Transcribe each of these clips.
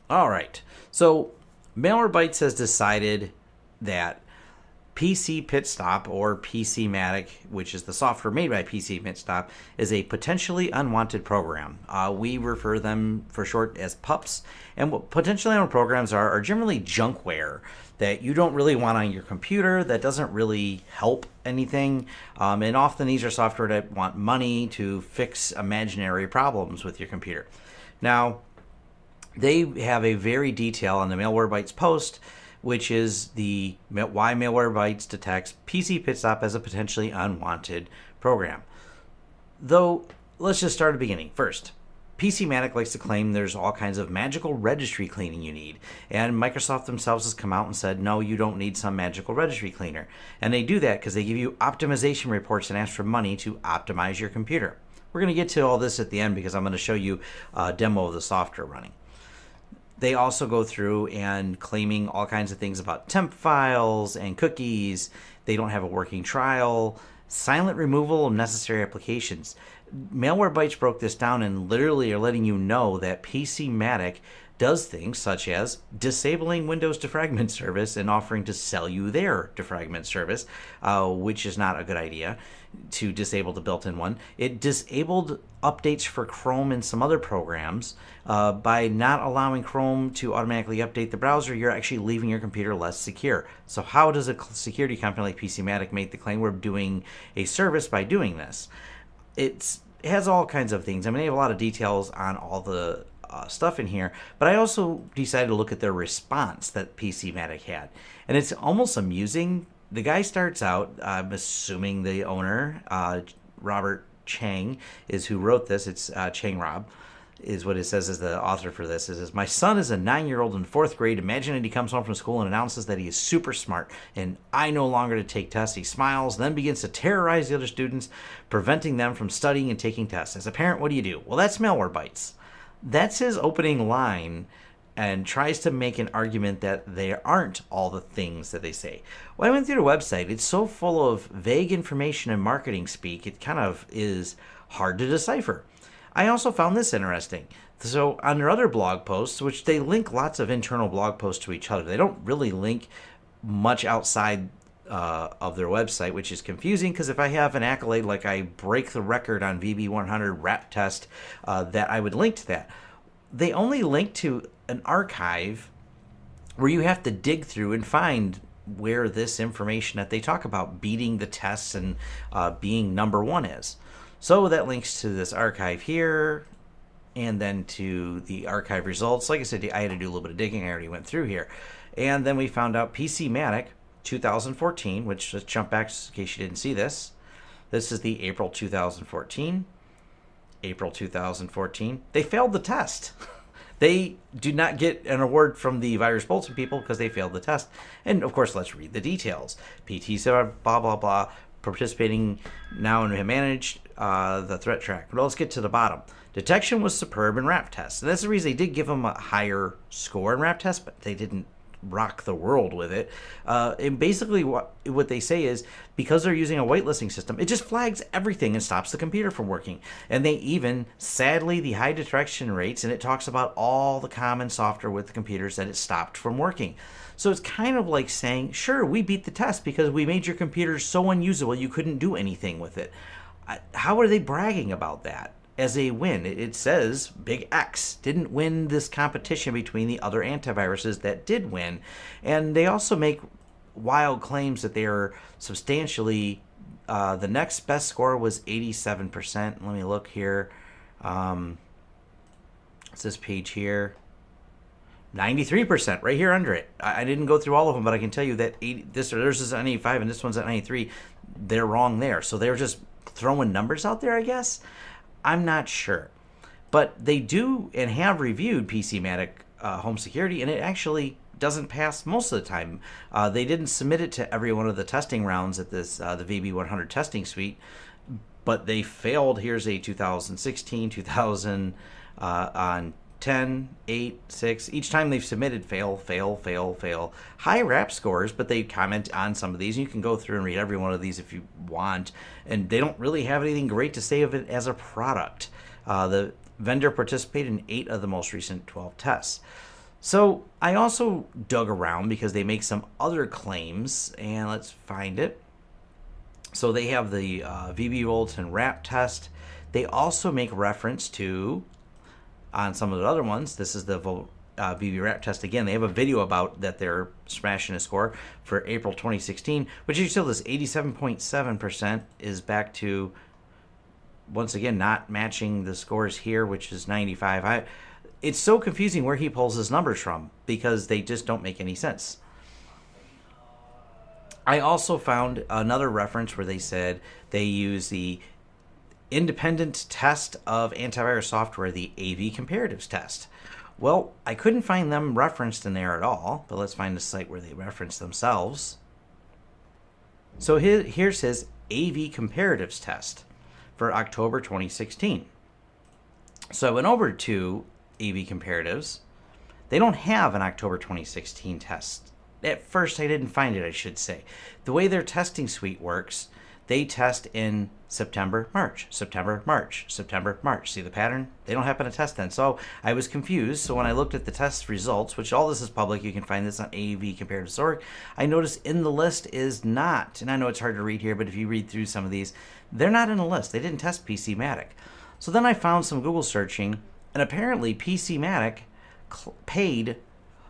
All right. So Malwarebytes has decided that PC Pit Stop, or PC Matic, which is the software made by PC Pit Stop, is a potentially unwanted program. We refer them for short as PUPs. And what potentially unwanted programs are generally junkware that you don't really want on your computer, that doesn't really help anything. And often these are software that want money to fix imaginary problems with your computer. Now, they have a very detail on the Malwarebytes post, which is the why Malwarebytes detects PC Pitstop as a potentially unwanted program. Though, let's just start at the beginning. First, PC Matic likes to claim there's all kinds of magical registry cleaning you need. And Microsoft themselves has come out and said, no, you don't need some magical registry cleaner. And they do that because they give you optimization reports and ask for money to optimize your computer. We're going to get to all this at the end because I'm going to show you a demo of the software running. They also go through and claiming all kinds of things about temp files and cookies. They don't have a working trial. Silent removal of necessary applications. Malwarebytes broke this down and literally are letting you know that PC Matic does things such as disabling Windows defragment service and offering to sell you their defragment service, which is not a good idea to disable the built-in one. It disabled updates for Chrome and some other programs. By not allowing Chrome to automatically update the browser, you're actually leaving your computer less secure. So how does a security company like PC Matic make the claim we're doing a service by doing this? It has all kinds of things. I mean, they have a lot of details on all the stuff in here, but I also decided to look at their response that PC Matic had. And it's almost amusing. The guy starts out, I'm assuming the owner, Robert Chang, is who wrote this. It's Chang Rob, is what it says as the author for this. It says, my son is a 9-year-old in 4th grade. Imagine that he comes home from school and announces that he is super smart and I no longer to take tests. He smiles, then begins to terrorize the other students, preventing them from studying and taking tests. As a parent, what do you do? Well, that's Malwarebytes. That's his opening line, and tries to make an argument that they aren't all the things that they say. When I went through the website, it's so full of vague information and marketing speak, it kind of is hard to decipher. I also found this interesting. So on their other blog posts, which they link lots of internal blog posts to each other, they don't really link much outside of their website, which is confusing because if I have an accolade like I break the record on VB100 rap test, that I would link to that. They only link to an archive where you have to dig through and find where this information that they talk about beating the tests and being number one is. So that links to this archive here and then to the archive results. Like I said, I had to do a little bit of digging. I already went through here. And then we found out PC Matic 2014, which, let's jump back in case you didn't see this. This is the April 2014. April 2014. They failed the test. They do not get an award from the Virus Bulletin people because they failed the test. And of course, let's read the details. PT said blah, blah, blah, participating now and have managed the threat track. But let's get to the bottom. Detection was superb in RAP tests. And that's the reason they did give them a higher score in RAP tests, but they didn't rock the world with it. And basically what they say is because they're using a whitelisting system, it just flags everything and stops the computer from working. And they even, sadly, the high detection rates, and it talks about all the common software with the computers that it stopped from working. So it's kind of like saying, sure, we beat the test because we made your computer so unusable you couldn't do anything with it. How are they bragging about that as a win? It says Big X didn't win this competition between the other antiviruses that did win. And they also make wild claims that they are substantially, the next best score was 87%. Let me look here. It's this page here. 93% right here under it. I didn't go through all of them, but I can tell you that theirs is at 85 and this one's at 93. They're wrong there. So they're just throwing numbers out there, I guess. I'm not sure. But they do and have reviewed PC Matic home security, and it actually doesn't pass most of the time. They didn't submit it to every one of the testing rounds at this the VB100 testing suite, but they failed. Here's a 2016, 2000 on 10, 8, 6. Each time they've submitted, fail, fail, fail, fail. High RAP scores, but they comment on some of these. You can go through and read every one of these if you want. And they don't really have anything great to say of it as a product. The vendor participated in 8 of the most recent 12 tests. So I also dug around because they make some other claims, and let's find it. So they have the VB Bulletin wrap test. They also make reference to, on some of the other ones, this is the VB wrap test again. They have a video about that they're smashing a score for April 2016, which you still, this 87.7% is back to, once again, not matching the scores here, which is 95. It's so confusing where he pulls his numbers from because they just don't make any sense. I also found another reference where they said they use the independent test of antivirus software, the AV comparatives test. Well, I couldn't find them referenced in there at all, but let's find a site where they reference themselves. So here's his AV comparatives test for October 2016. So I went over to AV comparatives. They don't have an October 2016 test. At first, I didn't find it, I should say. The way their testing suite works, they test in September, March, September, March, September, March. See the pattern? They don't happen to test then. So I was confused. So when I looked at the test results, which all this is public, you can find this on AVComparatives.org, I noticed in the list is not, and I know it's hard to read here, but if you read through some of these, they're not in the list. They didn't test PC Matic. So then I found some Google searching, and apparently PC Matic paid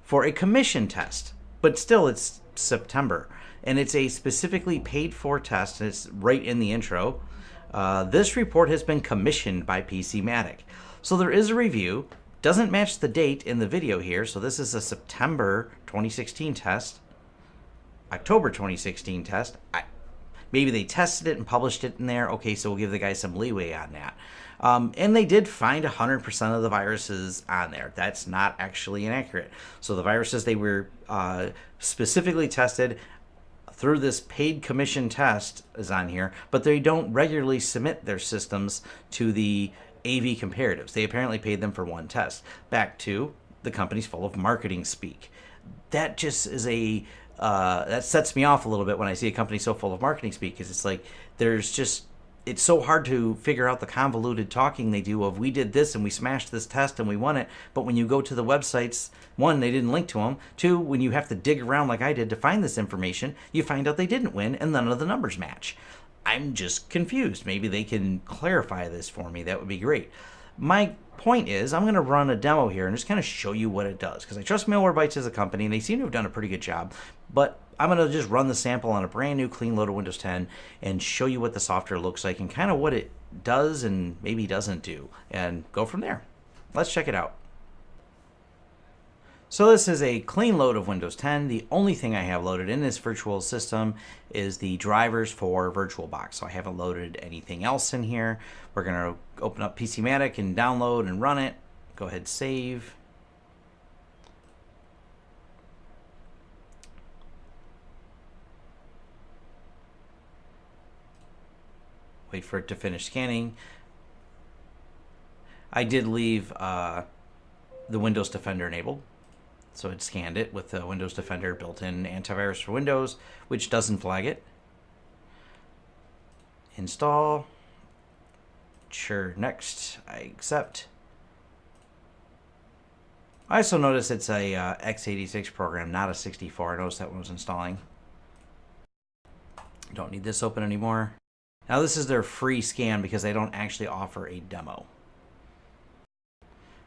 for a commission test, but still it's September. And it's a specifically paid for test, and it's right in the intro. This report has been commissioned by PC Matic. So there is a review. Doesn't match the date in the video here. So this is a September 2016 test, October 2016 test. Maybe they tested it and published it in there. Okay, so we'll give the guy some leeway on that. And they did find 100% of the viruses on there. That's not actually inaccurate. So the viruses they were specifically tested through this paid commission test is on here, but they don't regularly submit their systems to the AV comparatives. They apparently paid them for one test. Back to the company's full of marketing speak. That just is that sets me off a little bit when I see a company so full of marketing speak, because it's like it's so hard to figure out the convoluted talking they do of we did this and we smashed this test and we won it, but when you go to the websites, one, they didn't link to them, two, when you have to dig around like I did to find this information, you find out they didn't win and none of the numbers match. I'm just confused. Maybe they can clarify this for me. That would be great. My point is, I'm going to run a demo here and just kind of show you what it does, because I trust Malwarebytes as a company and they seem to have done a pretty good job, but I'm going to just run the sample on a brand new clean load of Windows 10 and show you what the software looks like and kind of what it does and maybe doesn't do, and go from there. Let's check it out. So this is a clean load of Windows 10. The only thing I have loaded in this virtual system is the drivers for VirtualBox. So I haven't loaded anything else in here. We're going to open up PC Matic and download and run it. Go ahead, save. Wait for it to finish scanning. I did leave the Windows Defender enabled. So it scanned it with the Windows Defender built-in antivirus for Windows, which doesn't flag it. Install. Sure, next. I accept. I also noticed it's a x86 program, not a 64. I noticed that when I was installing. Don't need this open anymore. Now this is their free scan because they don't actually offer a demo.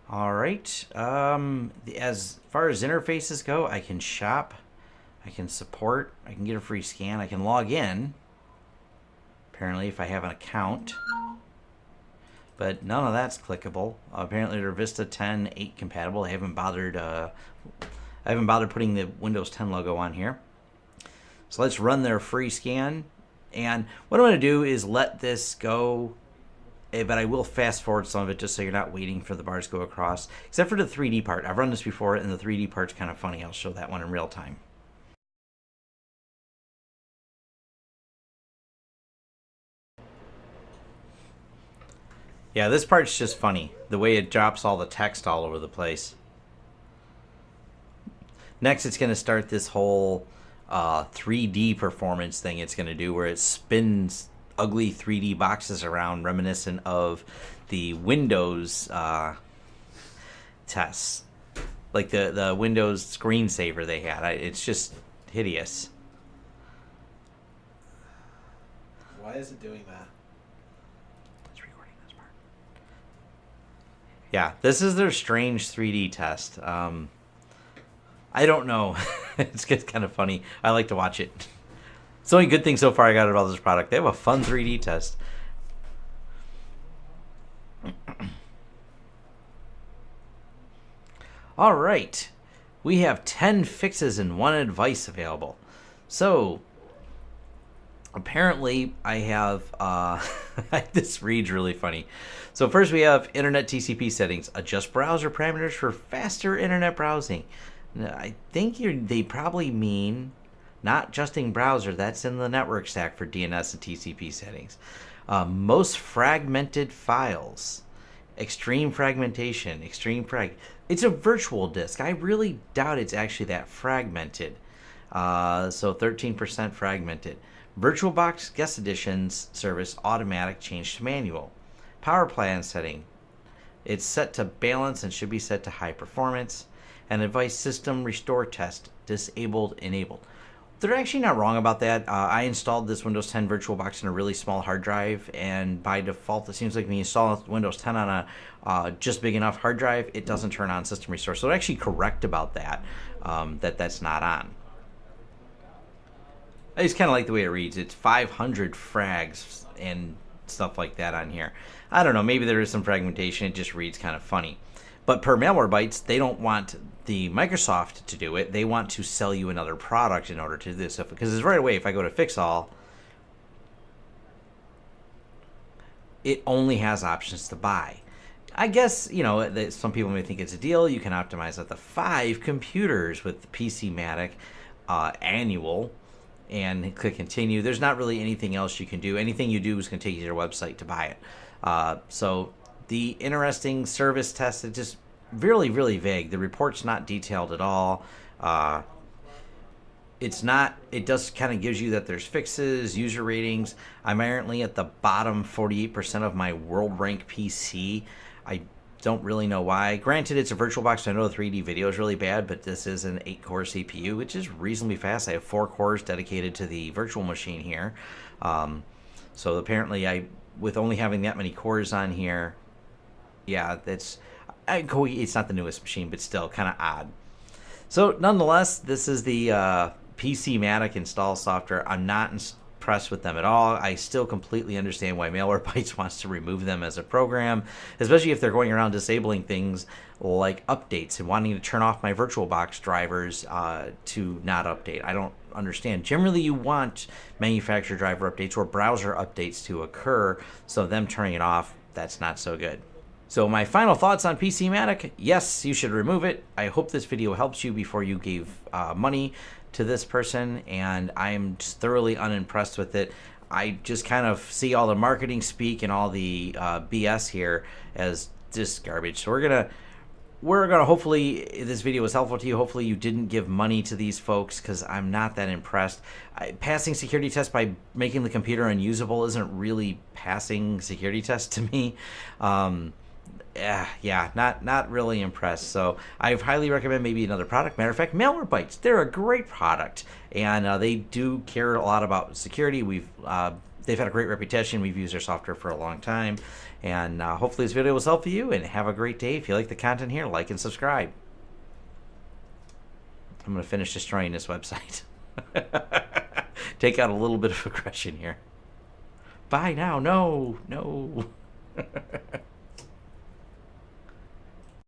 All right, as far as interfaces go, I can shop, I can support, I can get a free scan, I can log in, apparently if I have an account, but none of that's clickable. Apparently they're Vista 10 8 compatible. I haven't bothered putting the Windows 10 logo on here. So let's run their free scan, and what I'm going to do is let this go. But I will fast forward some of it just so you're not waiting for the bars to go across. Except for the 3D part. I've run this before and the 3D part's kind of funny. I'll show that one in real time. Yeah, this part's just funny. The way it drops all the text all over the place. Next, it's going to start this whole 3D performance thing it's going to do where it spins ugly 3D boxes around, reminiscent of the Windows tests. like the Windows screensaver they had. It's just hideous. Why is it doing that? It's recording this part. Yeah, this is their strange 3D test. I don't know. It's kind of funny. I like to watch it. It's the only good thing so far I got about this product. They have a fun 3D test. All right. We have 10 fixes and 1 advice available. So, apparently I have, this reads really funny. So first we have Internet TCP settings. Adjust browser parameters for faster internet browsing. Now, I think they probably mean not adjusting browser. That's in the network stack for DNS and TCP settings. Most fragmented files. Extreme fragmentation. Extreme frag. It's a virtual disk. I really doubt it's actually that fragmented. So 13% fragmented. VirtualBox guest editions service automatic change to manual. Power plan setting. It's set to balance and should be set to high performance. And advice system restore test disabled enabled. They're actually not wrong about that. I installed this Windows 10 VirtualBox in a really small hard drive, and by default, it seems like when you install Windows 10 on a just big enough hard drive, it doesn't turn on system restore. So they're actually correct about that. That's not on. I just kind of like the way it reads. It's 500 frags and stuff like that on here. I don't know. Maybe there is some fragmentation. It just reads kind of funny. But per Malwarebytes, they don't want the Microsoft to do it. They want to sell you another product in order to do this. Because it's right away, if I go to Fix All, it only has options to buy. I guess, you know, some people may think it's a deal. You can optimize up to 5 computers with the PC Matic annual and click continue. There's not really anything else you can do. Anything you do is going to take you to your website to buy it. So the interesting service test is just really, really vague. The report's not detailed at all. It does kind of gives you that there's fixes, user ratings. I'm currently at the bottom 48% of my world rank PC. I don't really know why. Granted, it's a VirtualBox, so I know the 3D video is really bad, but this is an 8-core CPU, which is reasonably fast. I have 4 cores dedicated to the virtual machine here. So apparently, with only having that many cores on here, yeah, it's not the newest machine, but still kind of odd. So nonetheless, this is the PC Matic install software. I'm not impressed with them at all. I still completely understand why Malwarebytes wants to remove them as a program, especially if they're going around disabling things like updates and wanting to turn off my VirtualBox drivers to not update. I don't understand. Generally, you want manufacturer driver updates or browser updates to occur, so them turning it off, that's not so good. So my final thoughts on PC Matic, yes, you should remove it. I hope this video helps you before you gave money to this person, and I'm just thoroughly unimpressed with it. I just kind of see all the marketing speak and all the BS here as just garbage. So we're gonna hopefully this video was helpful to you. Hopefully you didn't give money to these folks, because I'm not that impressed. Passing security tests by making the computer unusable isn't really passing security tests to me. Yeah, not really impressed. So I highly recommend maybe another product. Matter of fact, Malwarebytes, they're a great product, and they do care a lot about security. They've had a great reputation. We've used their software for a long time, and hopefully this video was helpful to you, and have a great day. If you like the content here, like and subscribe. I'm going to finish destroying this website. Take out a little bit of aggression here. Bye now. No.